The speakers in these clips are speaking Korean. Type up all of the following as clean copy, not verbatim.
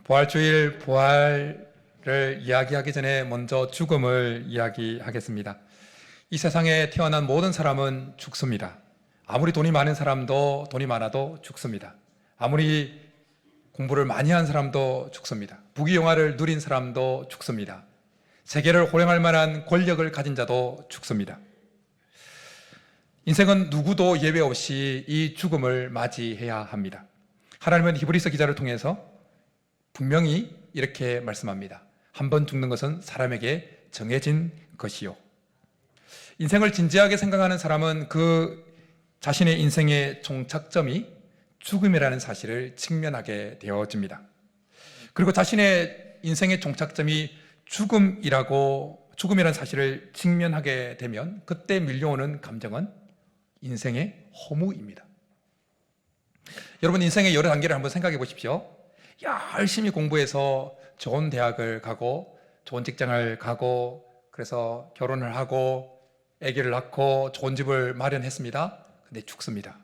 부활주일 부활을 이야기하기 전에 먼저 죽음을 이야기하겠습니다. 이 세상에 태어난 모든 사람은 죽습니다. 아무리 돈이 많은 사람도 돈이 많아도 죽습니다. 아무리 공부를 많이 한 사람도 죽습니다. 부귀영화를 누린 사람도 죽습니다. 세계를 호령할 만한 권력을 가진 자도 죽습니다. 인생은 누구도 예외 없이 이 죽음을 맞이해야 합니다. 하나님은 히브리서 기자를 통해서 분명히 이렇게 말씀합니다. 한 번 죽는 것은 사람에게 정해진 것이요. 인생을 진지하게 생각하는 사람은 그 자신의 인생의 종착점이 죽음이라는 사실을 직면하게 되어집니다. 그리고 자신의 인생의 종착점이 죽음이라는 사실을 직면하게 되면 그때 밀려오는 감정은 인생의 허무입니다. 여러분, 인생의 여러 단계를 한번 생각해 보십시오. 열심히 공부해서 좋은 대학을 가고 좋은 직장을 가고 그래서 결혼을 하고 아기를 낳고 좋은 집을 마련했습니다. 근데 죽습니다.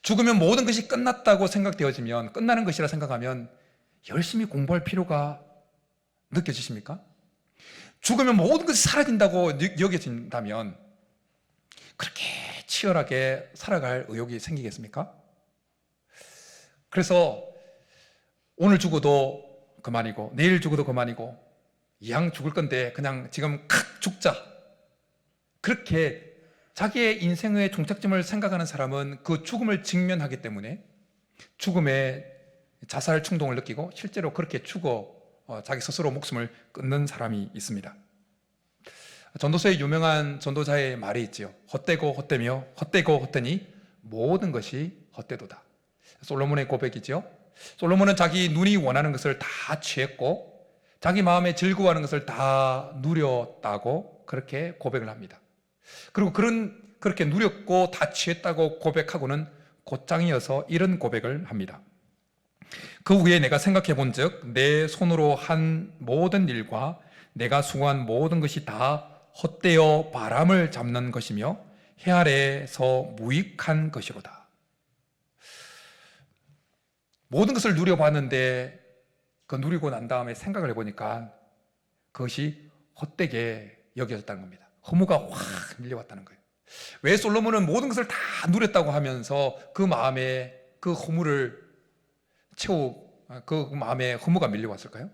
죽으면 모든 것이 끝났다고 생각되어지면, 끝나는 것이라 생각하면 열심히 공부할 필요가 느껴지십니까? 죽으면 모든 것이 사라진다고 여겨진다면 그렇게 치열하게 살아갈 의욕이 생기겠습니까? 그래서 오늘 죽어도 그만이고 내일 죽어도 그만이고 이왕 죽을 건데 그냥 지금 칵 죽자, 그렇게 자기의 인생의 종착점을 생각하는 사람은 그 죽음을 직면하기 때문에 죽음의 자살 충동을 느끼고 실제로 그렇게 죽어 자기 스스로 목숨을 끊는 사람이 있습니다. 전도서에 유명한 전도자의 말이 있지요. 헛되고 헛되며 헛되고 헛되니 모든 것이 헛되도다. 솔로몬의 고백이죠. 솔로몬은 자기 눈이 원하는 것을 다 취했고 자기 마음에 즐거워하는 것을 다 누렸다고 그렇게 고백을 합니다. 그리고 그렇게 누렸고 다 취했다고 고백하고는 곧장이어서 이런 고백을 합니다. 그 후에 내가 생각해 본즉 내 손으로 한 모든 일과 내가 수고한 모든 것이 다 헛되어 바람을 잡는 것이며 해 아래에서 무익한 것이로다. 모든 것을 누려봤는데 그 누리고 난 다음에 생각을 해보니까 그것이 헛되게 여겨졌다는 겁니다. 허무가 확 밀려왔다는 거예요. 왜 솔로몬은 모든 것을 다 누렸다고 하면서 그 마음에 그 허무를 그 마음에 허무가 밀려왔을까요?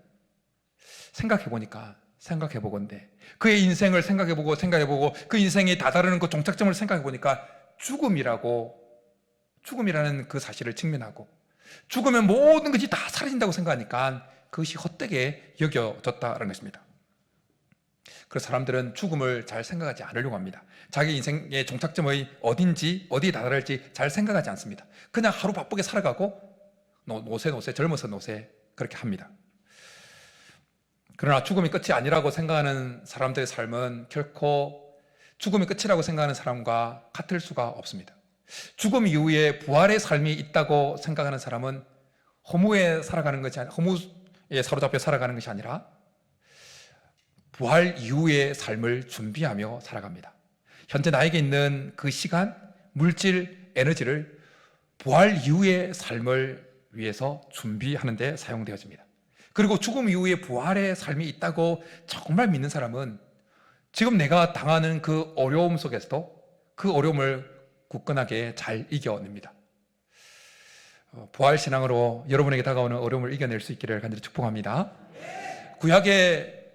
생각해보건대 그의 인생을 생각해보고 그 인생이 다다르는 그 종착점을 생각해보니까 죽음이라는 그 사실을 직면하고 죽으면 모든 것이 다 사라진다고 생각하니까 그것이 헛되게 여겨졌다는 것입니다. 그래서 사람들은 죽음을 잘 생각하지 않으려고 합니다. 자기 인생의 종착점의 어딘지 어디에 다다를지 잘 생각하지 않습니다. 그냥 하루 바쁘게 살아가고 노세 젊어서 노세 그렇게 합니다. 그러나 죽음이 끝이 아니라고 생각하는 사람들의 삶은 결코 죽음이 끝이라고 생각하는 사람과 같을 수가 없습니다. 죽음 이후에 부활의 삶이 있다고 생각하는 사람은 허무에 사로잡혀 살아가는 것이 아니라 부활 이후의 삶을 준비하며 살아갑니다. 현재 나에게 있는 그 시간, 물질, 에너지를 부활 이후의 삶을 위해서 준비하는 데 사용되어집니다. 그리고 죽음 이후에 부활의 삶이 있다고 정말 믿는 사람은 지금 내가 당하는 그 어려움 속에서도 그 어려움을 굳건하게 잘 이겨냅니다. 부활신앙으로 여러분에게 다가오는 어려움을 이겨낼 수 있기를 간절히 축복합니다. 구약의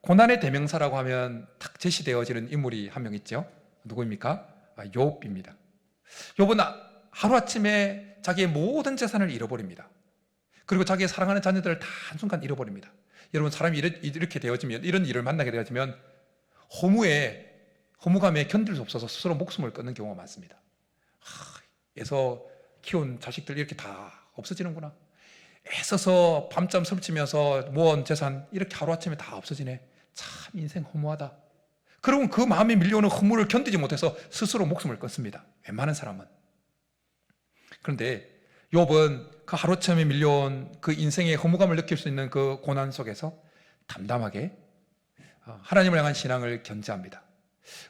고난의 대명사라고 하면 딱 제시되어지는 인물이 한 명 있죠. 누구입니까? 욥입니다. 욥은 하루아침에 자기의 모든 재산을 잃어버립니다. 그리고 자기의 사랑하는 자녀들을 다 한순간 잃어버립니다. 여러분, 사람이 이렇게 되어지면, 이런 일을 만나게 되어지면 허무감에 견딜 수 없어서 스스로 목숨을 끊는 경우가 많습니다. 애서 키운 자식들 이렇게 다 없어지는구나. 애써서 밤잠 설치면서 모은 재산 이렇게 하루아침에 다 없어지네. 참 인생 허무하다. 그러면 그 마음에 밀려오는 허무를 견디지 못해서 스스로 목숨을 끊습니다. 웬만한 사람은. 그런데 욥은 그 하루아침에 밀려온 그 인생의 허무감을 느낄 수 있는 그 고난 속에서 담담하게 하나님을 향한 신앙을 견지합니다.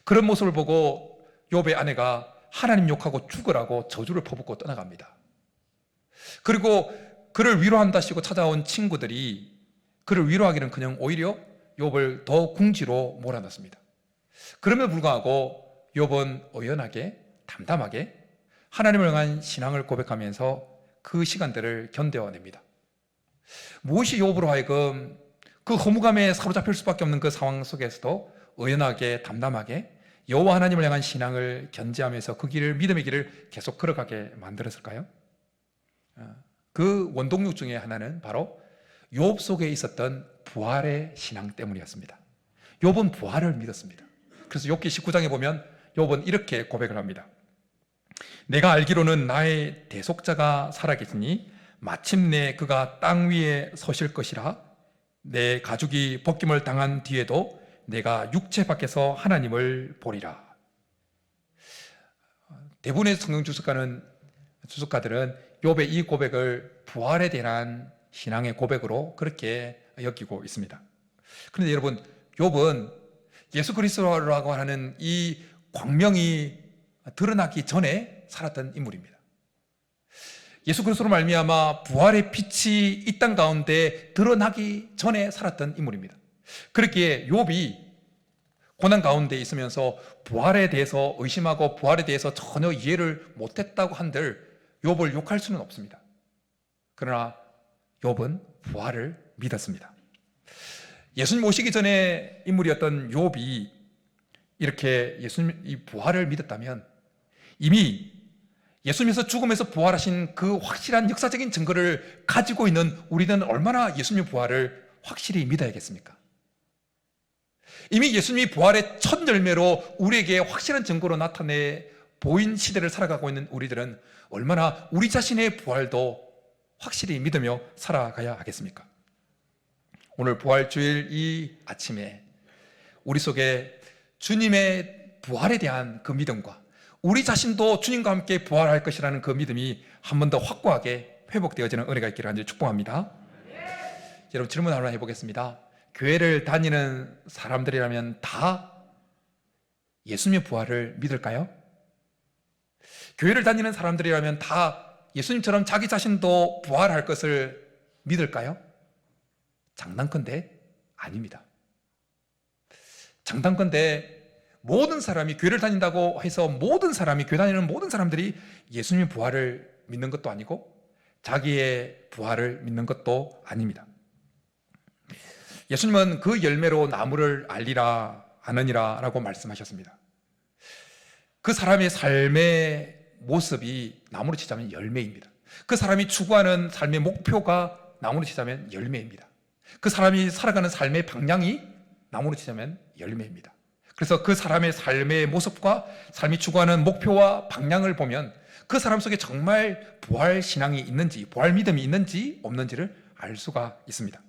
그런 모습을 보고 욥의 아내가 하나님 욕하고 죽으라고 저주를 퍼붓고 떠나갑니다. 그리고 그를 위로한다시고 찾아온 친구들이 그를 위로하기는커녕 오히려 욥을 더 궁지로 몰아넣습니다. 그럼에도 불구하고 욥은 의연하게 담담하게 하나님을 향한 신앙을 고백하면서 그 시간들을 견뎌냅니다. 무엇이 욥으로 하여금 그 허무감에 사로잡힐 수밖에 없는 그 상황 속에서도 의연하게 담담하게 여호와 하나님을 향한 신앙을 견지하면서 그 길을, 믿음의 길을 계속 걸어가게 만들었을까요? 그 원동력 중에 하나는 바로 욥 속에 있었던 부활의 신앙 때문이었습니다. 욥은 부활을 믿었습니다. 그래서 욥기 19장에 보면 욥은 이렇게 고백을 합니다. 내가 알기로는 나의 대속자가 살아계시니 마침내 그가 땅 위에 서실 것이라. 내 가죽이 벗김을 당한 뒤에도 내가 육체 밖에서 하나님을 보리라. 대부분의 성경 주석가들은 욥의 이 고백을 부활에 대한 신앙의 고백으로 그렇게 여기고 있습니다. 그런데 여러분, 욥은 예수 그리스도라고 하는 이 광명이 드러나기 전에 살았던 인물입니다. 예수 그리스도로 말미암아 부활의 빛이 이 땅 가운데 드러나기 전에 살았던 인물입니다. 그렇기에 욥이 고난 가운데 있으면서 부활에 대해서 의심하고 부활에 대해서 전혀 이해를 못했다고 한들 욥을 욕할 수는 없습니다. 그러나 욥은 부활을 믿었습니다. 예수님 오시기 전에 인물이었던 욥이 이렇게 예수님 이 부활을 믿었다면 이미 예수님께서 죽음에서 부활하신 그 확실한 역사적인 증거를 가지고 있는 우리는 얼마나 예수님의 부활을 확실히 믿어야겠습니까? 이미 예수님이 부활의 첫 열매로 우리에게 확실한 증거로 나타내 보인 시대를 살아가고 있는 우리들은 얼마나 우리 자신의 부활도 확실히 믿으며 살아가야 하겠습니까? 오늘 부활주일 이 아침에 우리 속에 주님의 부활에 대한 그 믿음과 우리 자신도 주님과 함께 부활할 것이라는 그 믿음이 한 번 더 확고하게 회복되어지는 은혜가 있기를 간절히 축복합니다. 여러분, 질문 하나 해보겠습니다. 교회를 다니는 사람들이라면 다 예수님의 부활을 믿을까요? 교회를 다니는 사람들이라면 다 예수님처럼 자기 자신도 부활할 것을 믿을까요? 장단컨대 아닙니다. 장단컨대 모든 사람이 교회를 다닌다고 해서 모든 사람이, 교회 다니는 모든 사람들이 예수님의 부활을 믿는 것도 아니고 자기의 부활을 믿는 것도 아닙니다. 예수님은 그 열매로 나무를 알리라 아느니라 라고 말씀하셨습니다. 그 사람의 삶의 모습이 나무로 치자면 열매입니다. 그 사람이 추구하는 삶의 목표가 나무로 치자면 열매입니다. 그 사람이 살아가는 삶의 방향이 나무로 치자면 열매입니다. 그래서 그 사람의 삶의 모습과 삶이 추구하는 목표와 방향을 보면 그 사람 속에 정말 부활 신앙이 있는지, 부활 믿음이 있는지 없는지를 알 수가 있습니다.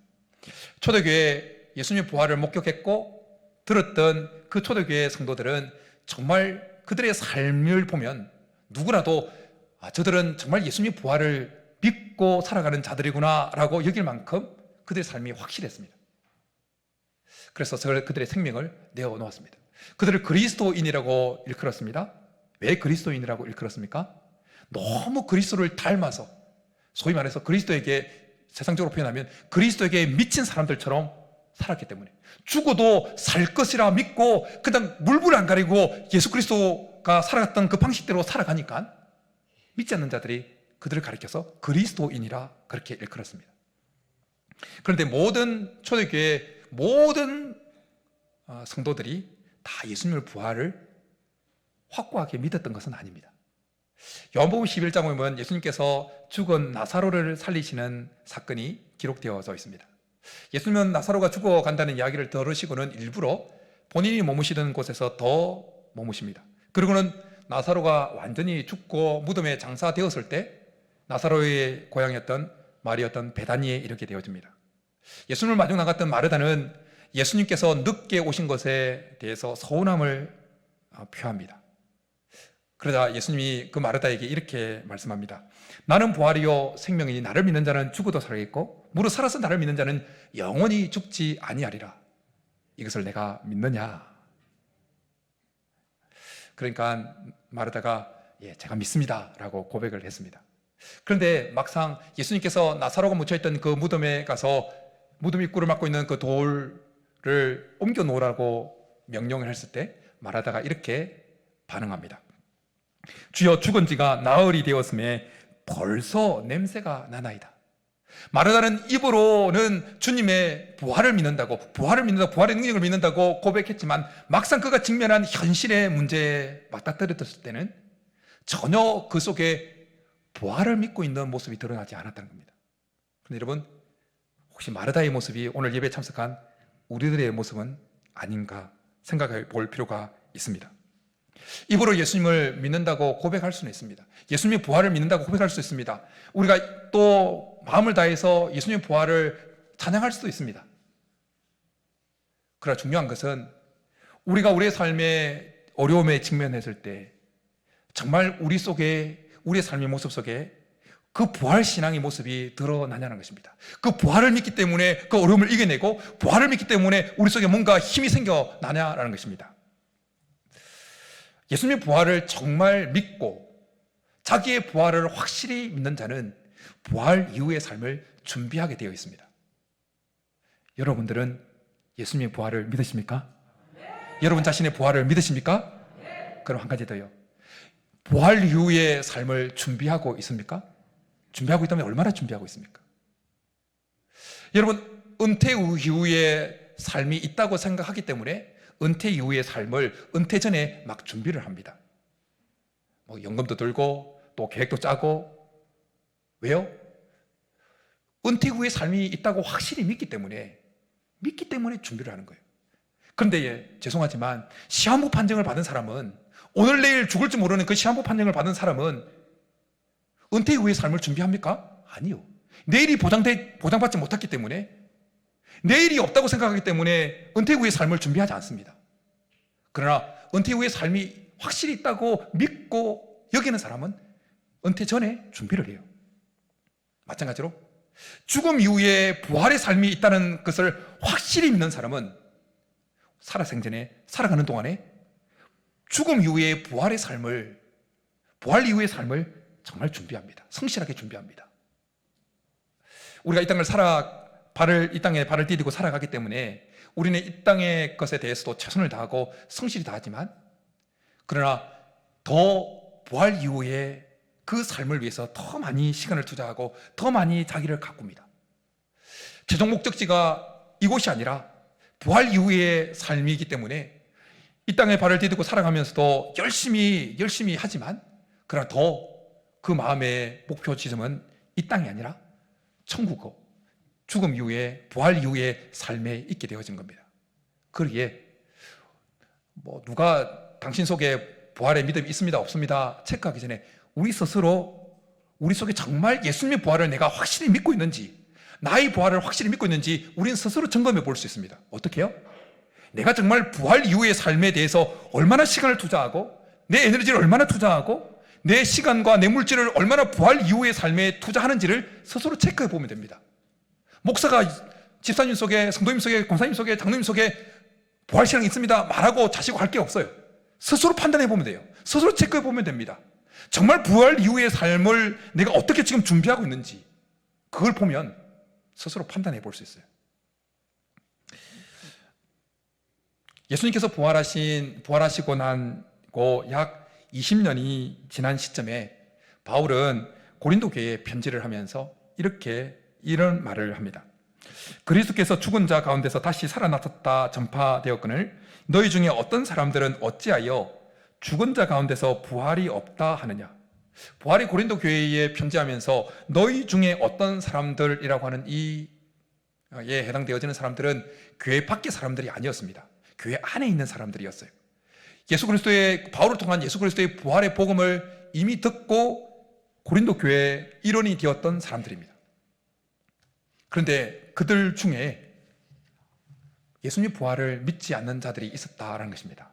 초대교회 예수님의 부활을 목격했고 들었던 그 초대교회 성도들은 정말 그들의 삶을 보면 누구라도 저들은 정말 예수님의 부활을 믿고 살아가는 자들이구나 라고 여길 만큼 그들의 삶이 확실했습니다. 그래서 그들의 생명을 내어놓았습니다. 그들을 그리스도인이라고 일컬었습니다. 왜 그리스도인이라고 일컬었습니까? 너무 그리스도를 닮아서, 소위 말해서 그리스도에게, 세상적으로 표현하면 그리스도에게 미친 사람들처럼 살았기 때문에, 죽어도 살 것이라 믿고 그냥 물불 안 가리고 예수 그리스도가 살아갔던 그 방식대로 살아가니까 믿지 않는 자들이 그들을 가리켜서 그리스도인이라 그렇게 일컬었습니다. 그런데 모든 초대교회 모든 성도들이 다 예수님의 부활을 확고하게 믿었던 것은 아닙니다. 요한복음 11장에 보면 예수님께서 죽은 나사로를 살리시는 사건이 기록되어져 있습니다. 예수님은 나사로가 죽어간다는 이야기를 들으시고는 일부러 본인이 머무시던 곳에서 더 머무십니다. 그리고는 나사로가 완전히 죽고 무덤에 장사되었을 때 나사로의 고향이었던 마리였던 베다니에 이르게 되어집니다. 예수님을 마중 나갔던 마르다는 예수님께서 늦게 오신 것에 대해서 서운함을 표합니다. 그러자 예수님이 그 마르다에게 이렇게 말씀합니다. 나는 부활이요 생명이니 나를 믿는 자는 죽어도 살겠고 무릇 살아서 나를 믿는 자는 영원히 죽지 아니하리라. 이것을 내가 믿느냐? 그러니까 마르다가 제가 믿습니다 라고 고백을 했습니다. 그런데 막상 예수님께서 나사로가 묻혀있던 그 무덤에 가서 무덤 입구를 막고 있는 그 돌을 옮겨 놓으라고 명령을 했을 때 마르다가 이렇게 반응합니다. 주여, 죽은 지가 나흘이 되었음에 벌써 냄새가 나나이다. 마르다는 입으로는 주님의 부활의 능력을 믿는다고 고백했지만 막상 그가 직면한 현실의 문제에 맞닥뜨렸을 때는 전혀 그 속에 부활을 믿고 있는 모습이 드러나지 않았다는 겁니다. 그런데 여러분, 혹시 마르다의 모습이 오늘 예배에 참석한 우리들의 모습은 아닌가 생각해 볼 필요가 있습니다. 입으로 예수님을 믿는다고 고백할 수는 있습니다. 예수님의 부활을 믿는다고 고백할 수 있습니다. 우리가 또 마음을 다해서 예수님의 부활을 찬양할 수도 있습니다. 그러나 중요한 것은 우리가 우리의 삶의 어려움에 직면했을 때 정말 우리의 삶의 모습 속에 그 부활 신앙의 모습이 드러나냐는 것입니다. 그 부활을 믿기 때문에 그 어려움을 이겨내고 부활을 믿기 때문에 우리 속에 뭔가 힘이 생겨나냐라는 것입니다. 예수님의 부활을 정말 믿고 자기의 부활을 확실히 믿는 자는 부활 이후의 삶을 준비하게 되어 있습니다. 여러분들은 예수님의 부활을 믿으십니까? 네. 여러분 자신의 부활을 믿으십니까? 네. 그럼 한 가지 더요. 부활 이후의 삶을 준비하고 있습니까? 준비하고 있다면 얼마나 준비하고 있습니까? 여러분, 은퇴 이후의 삶이 있다고 생각하기 때문에 은퇴 이후의 삶을 은퇴 전에 막 준비를 합니다. 연금도 들고 또 계획도 짜고. 왜요? 은퇴 후의 삶이 있다고 확실히 믿기 때문에 준비를 하는 거예요. 그런데 죄송하지만 시한부 판정을 받은 사람은, 오늘 내일 죽을지 모르는 그 시한부 판정을 받은 사람은 은퇴 후의 삶을 준비합니까? 아니요. 내일이 보장받지 못했기 때문에, 내일이 없다고 생각하기 때문에 은퇴 후의 삶을 준비하지 않습니다. 그러나 은퇴 후의 삶이 확실히 있다고 믿고 여기는 사람은 은퇴 전에 준비를 해요. 마찬가지로 죽음 이후에 부활의 삶이 있다는 것을 확실히 믿는 사람은 살아가는 동안에 죽음 이후의 부활 이후의 삶을 정말 준비합니다. 성실하게 준비합니다. 우리가 이 땅에 발을 디디고 살아가기 때문에 우리는 이 땅의 것에 대해서도 최선을 다하고 성실히 다하지만, 그러나 더 부활 이후에 그 삶을 위해서 더 많이 시간을 투자하고 더 많이 자기를 가꿉니다. 최종 목적지가 이곳이 아니라 부활 이후의 삶이기 때문에 이 땅에 발을 디디고 살아가면서도 열심히 하지만, 그러나 더 그 마음의 목표 지점은 이 땅이 아니라 천국이고 죽음 이후에 부활 이후의 삶에 있게 되어진 겁니다. 그러기에 누가 당신 속에 부활의 믿음이 있습니다 없습니다 체크하기 전에 우리 스스로 우리 속에 정말 예수님의 부활을 내가 확실히 믿고 있는지, 나의 부활을 확실히 믿고 있는지 우리는 스스로 점검해 볼 수 있습니다. 어떻게 해요? 내가 정말 부활 이후의 삶에 대해서 얼마나 시간을 투자하고 내 에너지를 얼마나 투자하고 내 시간과 내 물질을 얼마나 부활 이후의 삶에 투자하는지를 스스로 체크해 보면 됩니다. 목사가 집사님 속에, 성도님 속에, 권사님 속에, 장로님 속에 부활 신앙이 있습니다 말하고 자시고 할 게 없어요. 스스로 판단해 보면 돼요. 스스로 체크해 보면 됩니다. 정말 부활 이후의 삶을 내가 어떻게 지금 준비하고 있는지, 그걸 보면 스스로 판단해 볼 수 있어요. 예수님께서 부활하시고 나고 약 20년이 지난 시점에 바울은 고린도 교회에 편지를 하면서 이런 말을 합니다. 그리스도께서 죽은 자 가운데서 다시 살아나셨다 전파되었거늘 너희 중에 어떤 사람들은 어찌하여 죽은 자 가운데서 부활이 없다 하느냐. 부활이 고린도 교회에 편지하면서 너희 중에 어떤 사람들이라고 하는 이에 해당되어지는 사람들은 교회 밖의 사람들이 아니었습니다. 교회 안에 있는 사람들이었어요. 바울을 통한 예수 그리스도의 부활의 복음을 이미 듣고 고린도 교회의 일원이 되었던 사람들입니다. 그런데 그들 중에 예수님 부활을 믿지 않는 자들이 있었다라는 것입니다.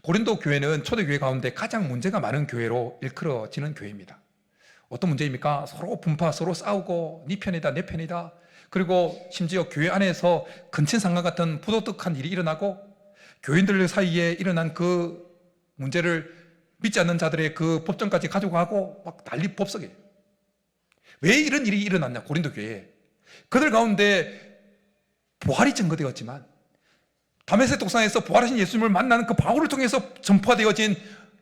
고린도 교회는 초대교회 가운데 가장 문제가 많은 교회로 일컬어지는 교회입니다. 어떤 문제입니까? 서로 분파, 서로 싸우고 네 편이다, 내 편이다. 그리고 심지어 교회 안에서 근친상간 같은 부도덕한 일이 일어나고 교인들 사이에 일어난 그 문제를 믿지 않는 자들의 그 법정까지 가지고 가고 막 난리 법석이에요. 왜 이런 일이 일어났냐? 고린도 교회에 그들 가운데 부활이 증거되었지만 다메섹 동산에서 부활하신 예수님을 만나는 그 바울을 통해서 전파되어진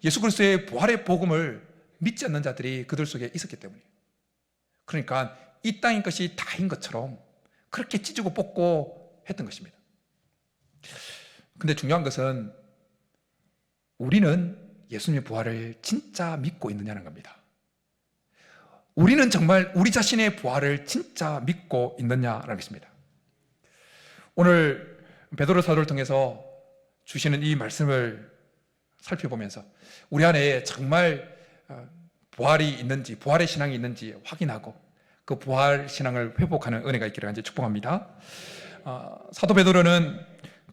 예수 그리스도의 부활의 복음을 믿지 않는 자들이 그들 속에 있었기 때문이에요. 그러니까 이 땅의 것이 다인 것처럼 그렇게 찢고 뽑고 했던 것입니다. 근데 중요한 것은 우리는 예수님의 부활을 진짜 믿고 있느냐는 겁니다. 우리는 정말 우리 자신의 부활을 진짜 믿고 있느냐라는 것입니다. 오늘 베드로 사도를 통해서 주시는 이 말씀을 살펴보면서 우리 안에 정말 부활이 있는지, 부활의 신앙이 있는지 확인하고 그 부활 신앙을 회복하는 은혜가 있기를 간절히 축복합니다. 사도 베드로는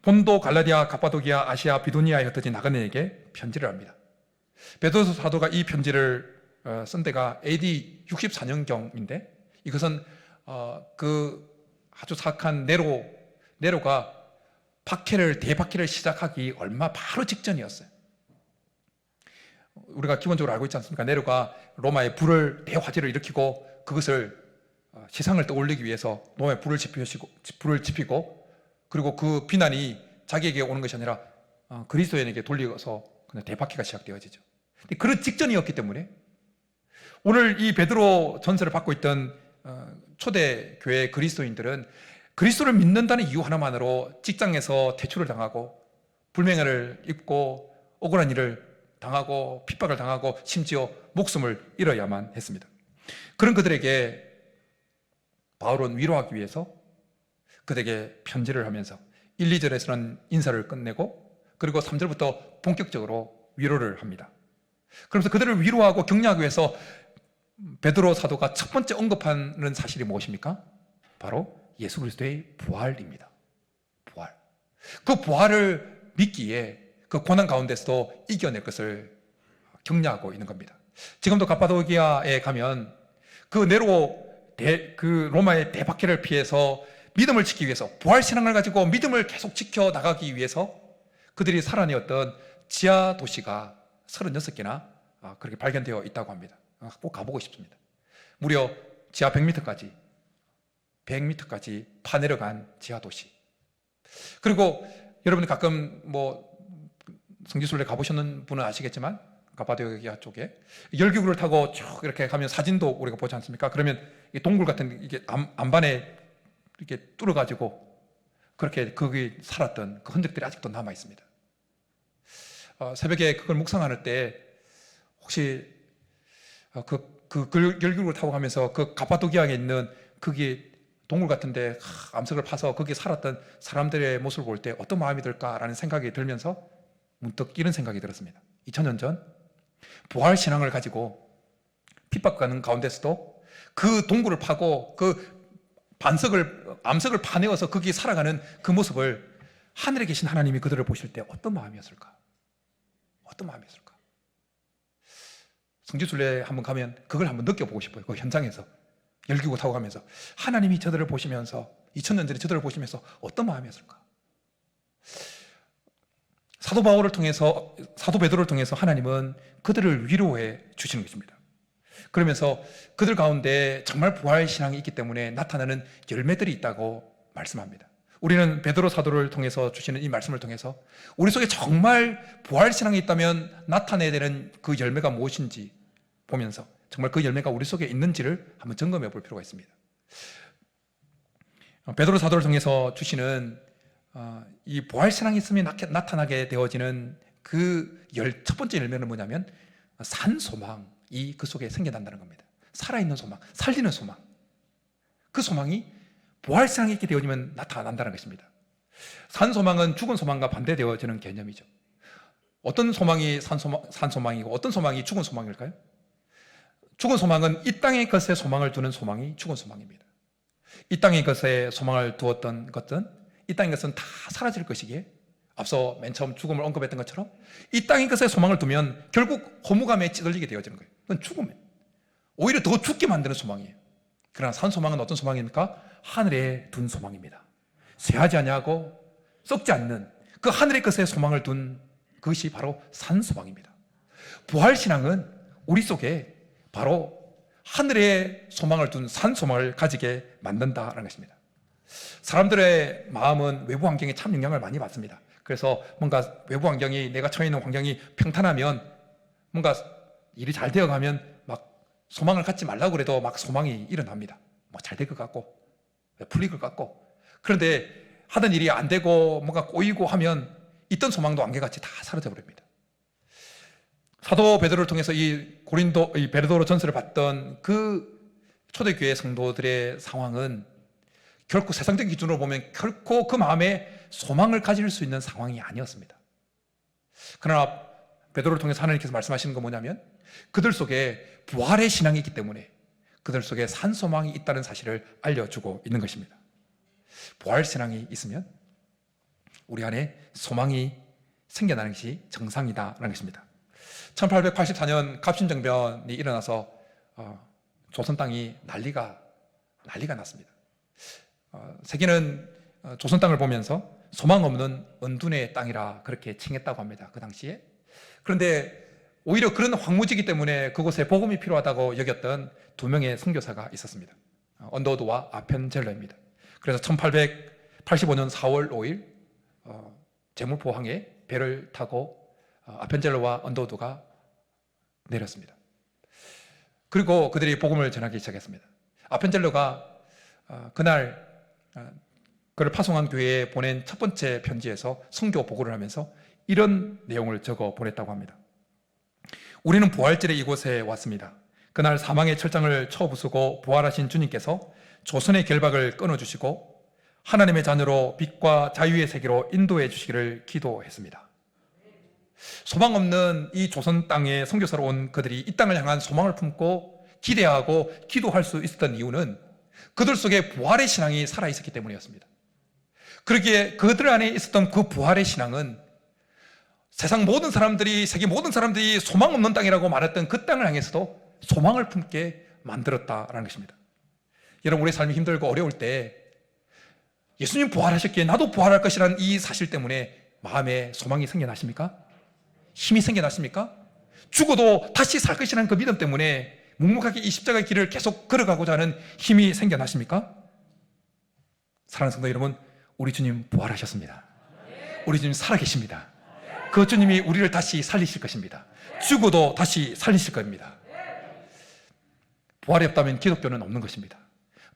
본도, 갈라디아, 갑바도기아, 아시아, 비두니아에 흩어진 나그네에게 편지를 합니다. 베드로 사도가 이 편지를 쓴 때가 AD 64년경인데 이것은 그 아주 사악한 네로가 대박해를 시작하기 얼마 바로 직전이었어요. 우리가 기본적으로 알고 있지 않습니까? 네로가 로마의 대화재를 일으키고 그것을 세상을 떠올리기 위해서 로마에 불을 지피고 그리고 그 비난이 자기에게 오는 것이 아니라 그리스도인에게 돌려서 대박해가 시작되어지죠. 그런 직전이었기 때문에 오늘 이 베드로 전서를 받고 있던 초대 교회 그리스도인들은 그리스도를 믿는다는 이유 하나만으로 직장에서 퇴출을 당하고 불명예를 입고 억울한 일을 당하고 핍박을 당하고 심지어 목숨을 잃어야만 했습니다. 그런 그들에게 바울은 위로하기 위해서 그들에게 편지를 하면서 1, 2절에서는 인사를 끝내고 그리고 3절부터 본격적으로 위로를 합니다. 그러면서 그들을 위로하고 격려하기 위해서 베드로 사도가 첫 번째 언급하는 사실이 무엇입니까? 바로 예수 그리스도의 부활입니다. 부활. 그 부활을 믿기에 그 고난 가운데서도 이겨낼 것을 격려하고 있는 겁니다. 지금도 갑바도기아에 가면 그 그 로마의 대박해를 피해서 믿음을 지키기 위해서 부활 신앙을 가지고 믿음을 계속 지켜 나가기 위해서 그들이 살아내었던 지하 도시가 36개나 그렇게 발견되어 있다고 합니다. 꼭 가보고 싶습니다. 무려 지하 100m까지 파내려간 지하 도시. 그리고 여러분이 가끔 성지순례 가보셨는 분은 아시겠지만 갑바도기아 쪽에 열기구를 타고 쭉 이렇게 가면 사진도 우리가 보지 않습니까? 그러면 이 동굴 같은 이게 안반에 이렇게 뚫어가지고 그렇게 거기 살았던 그 흔적들이 아직도 남아 있습니다. 새벽에 그걸 묵상할 때 혹시 그 열기구를 타고 가면서 그 갑바도기아에 있는 거기 동굴 같은데 암석을 파서 거기 살았던 사람들의 모습을 볼 때 어떤 마음이 들까라는 생각이 들면서 문득 이런 생각이 들었습니다. 2000년 전 부활 신앙을 가지고 핍박하는 가운데서도 그 동굴을 파고 그 암석을 파내어서 거기 살아가는 그 모습을 하늘에 계신 하나님이 그들을 보실 때 어떤 마음이었을까? 어떤 마음이었을까? 성지순례 한번 가면 그걸 한번 느껴보고 싶어요. 그 현장에서 열기구 타고 가면서 하나님이 저들을 보시면서 2000년 전에 저들을 보시면서 어떤 마음이었을까? 사도 베드로를 통해서 하나님은 그들을 위로해 주시는 것입니다. 그러면서 그들 가운데 정말 부활 신앙이 있기 때문에 나타나는 열매들이 있다고 말씀합니다. 우리는 베드로 사도를 통해서 주시는 이 말씀을 통해서 우리 속에 정말 부활 신앙이 있다면 나타내야 되는 그 열매가 무엇인지 보면서 정말 그 열매가 우리 속에 있는지를 한번 점검해 볼 필요가 있습니다. 베드로 사도를 통해서 주시는 이 부활 신앙이 있으면 나타나게 되어지는 그 첫 번째 열매는 뭐냐면 산 소망이 그 속에 생겨난다는 겁니다. 살아있는 소망, 살리는 소망. 그 소망이 부활 신앙이 있게 되어지면 나타난다는 것입니다. 산 소망은 죽은 소망과 반대되어지는 개념이죠. 어떤 소망이 산 소망이고 어떤 소망이 죽은 소망일까요? 죽은 소망은 이 땅의 것에 소망을 두는 소망이 죽은 소망입니다. 이 땅의 것에 소망을 두었던 것은 이 땅의 것은 다 사라질 것이기에 앞서 맨 처음 죽음을 언급했던 것처럼 이 땅의 것에 소망을 두면 결국 허무감에 찌들리게 되어지는 거예요. 그건 죽음이에요. 오히려 더 죽게 만드는 소망이에요. 그러나 산 소망은 어떤 소망입니까? 하늘에 둔 소망입니다. 쇠하지 아니하고 썩지 않는 그 하늘의 것에 소망을 둔 그것이 바로 산 소망입니다. 부활신앙은 우리 속에 바로 하늘의 소망을 둔 산 소망을 가지게 만든다라는 것입니다. 사람들의 마음은 외부 환경에 참 영향을 많이 받습니다. 그래서 뭔가 외부 환경이, 내가 처해 있는 환경이 평탄하면, 뭔가 일이 잘 되어가면 막 소망을 갖지 말라고 그래도 막 소망이 일어납니다. 뭐 잘 될 것 같고 풀릴 것 같고. 그런데 하던 일이 안 되고 뭔가 꼬이고 하면 있던 소망도 안개같이 다 사라져 버립니다. 사도 베드로를 통해서 이 베드로 전서를 봤던 그 초대교회 성도들의 상황은 결코 세상적인 기준으로 보면 결코 그 마음에 소망을 가질 수 있는 상황이 아니었습니다. 그러나 베드로를 통해서 하나님께서 말씀하시는 건 뭐냐면, 그들 속에 부활의 신앙이 있기 때문에 그들 속에 산 소망이 있다는 사실을 알려주고 있는 것입니다. 부활 신앙이 있으면 우리 안에 소망이 생겨나는 것이 정상이다라는 것입니다. 1884년 갑신정변이 일어나서 조선 땅이 난리가 났습니다. 세계는 조선 땅을 보면서 소망 없는 언둔의 땅이라 그렇게 칭했다고 합니다. 그 당시에. 그런데 오히려 그런 황무지기 때문에 그곳에 복음이 필요하다고 여겼던 두 명의 선교사가 있었습니다. 언더우드와 아펜젤러입니다. 그래서 1885년 4월 5일 제물포항에 배를 타고 아펜젤러와 언더우드가 내렸습니다. 그리고 그들이 복음을 전하기 시작했습니다. 아펜젤러가 그날 그를 파송한 교회에 보낸 첫 번째 편지에서 선교 보고를 하면서 이런 내용을 적어 보냈다고 합니다. 우리는 부활절에 이곳에 왔습니다. 그날 사망의 철장을 쳐부수고 부활하신 주님께서 조선의 결박을 끊어주시고 하나님의 자녀로 빛과 자유의 세계로 인도해 주시기를 기도했습니다. 소망 없는 이 조선 땅에 선교사로 온 그들이 이 땅을 향한 소망을 품고 기대하고 기도할 수 있었던 이유는 그들 속에 부활의 신앙이 살아있었기 때문이었습니다. 그러기에 그들 안에 있었던 그 부활의 신앙은 세상 모든 사람들이, 세계 모든 사람들이 소망 없는 땅이라고 말했던 그 땅을 향해서도 소망을 품게 만들었다라는 것입니다. 여러분, 우리 삶이 힘들고 어려울 때 예수님 부활하셨기에 나도 부활할 것이라는 이 사실 때문에 마음에 소망이 생겨나십니까? 힘이 생겨나십니까? 죽어도 다시 살 것이라는 그 믿음 때문에 묵묵하게 이 십자가의 길을 계속 걸어가고자 하는 힘이 생겨나십니까? 사랑하는 성도 여러분, 우리 주님 부활하셨습니다. 우리 주님 살아계십니다. 그 주님이 우리를 다시 살리실 것입니다. 죽어도 다시 살리실 겁니다. 부활이 없다면 기독교는 없는 것입니다.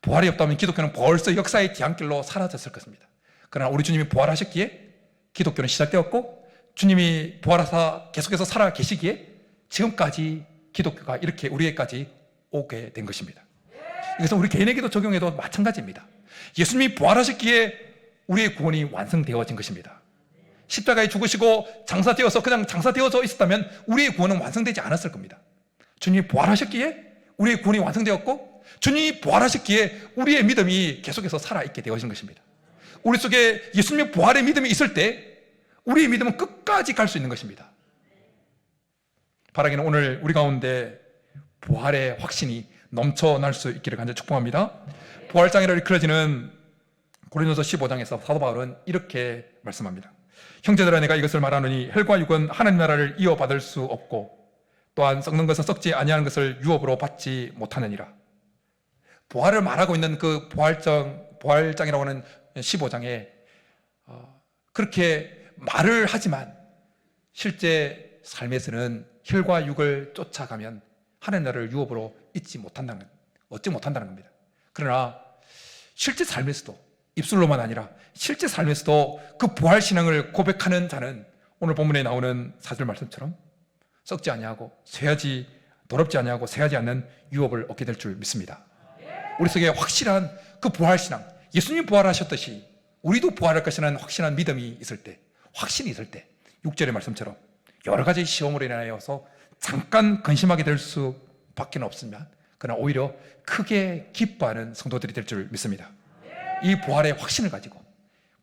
부활이 없다면 기독교는 벌써 역사의 뒤안길로 사라졌을 것입니다. 그러나 우리 주님이 부활하셨기에 기독교는 시작되었고, 주님이 부활하사 계속해서 살아 계시기에 지금까지 기독교가 이렇게 우리에게까지 오게 된 것입니다. 이것은 우리 개인에게도 적용해도 마찬가지입니다. 예수님이 부활하셨기에 우리의 구원이 완성되어진 것입니다. 십자가에 죽으시고 장사되어서 그냥 장사되어져 있었다면 우리의 구원은 완성되지 않았을 겁니다. 주님이 부활하셨기에 우리의 구원이 완성되었고, 주님이 부활하셨기에 우리의 믿음이 계속해서 살아있게 되어진 것입니다. 우리 속에 예수님의 부활의 믿음이 있을 때 우리의 믿음은 끝까지 갈 수 있는 것입니다. 바라기는 오늘 우리 가운데 부활의 확신이 넘쳐날 수 있기를 간절히 축복합니다. 부활장애를 일컬어지는 고린도서 15장에서 사도 바울은 이렇게 말씀합니다. 형제들아, 내가 이것을 말하노니 혈과 육은 하나님 나라를 이어받을 수 없고 또한 썩는 것은 썩지 아니하는 것을 유업으로 받지 못하느니라. 부활을 말하고 있는 그 부활장이라고 하는 15장에 그렇게 말을 하지만 실제 삶에서는 혈과 육을 쫓아가면 하나님 나라를 유업으로 얻지 못한다는 겁니다. 그러나 실제 삶에서도, 입술로만 아니라 실제 삶에서도 그 부활신앙을 고백하는 자는 오늘 본문에 나오는 사절 말씀처럼 썩지 아니하고 더럽지 아니하고 쇠하지 않는 유업을 얻게 될 줄 믿습니다. 우리 속에 확실한 그 부활신앙, 예수님 부활하셨듯이 우리도 부활할 것이라는 확실한 믿음이 있을 때, 확신이 있을 때 6절의 말씀처럼 여러 가지 시험으로 인하여서 잠깐 근심하게 될 수밖에 없으면 그러나 오히려 크게 기뻐하는 성도들이 될 줄 믿습니다. 이 부활의 확신을 가지고,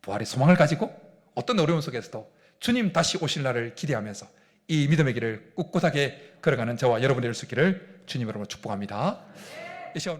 부활의 소망을 가지고 어떤 어려움 속에서도 주님 다시 오실 날을 기대하면서 이 믿음의 길을 꿋꿋하게 걸어가는 저와 여러분이 될 수 있기를 주님 여러분 축복합니다. 이 시간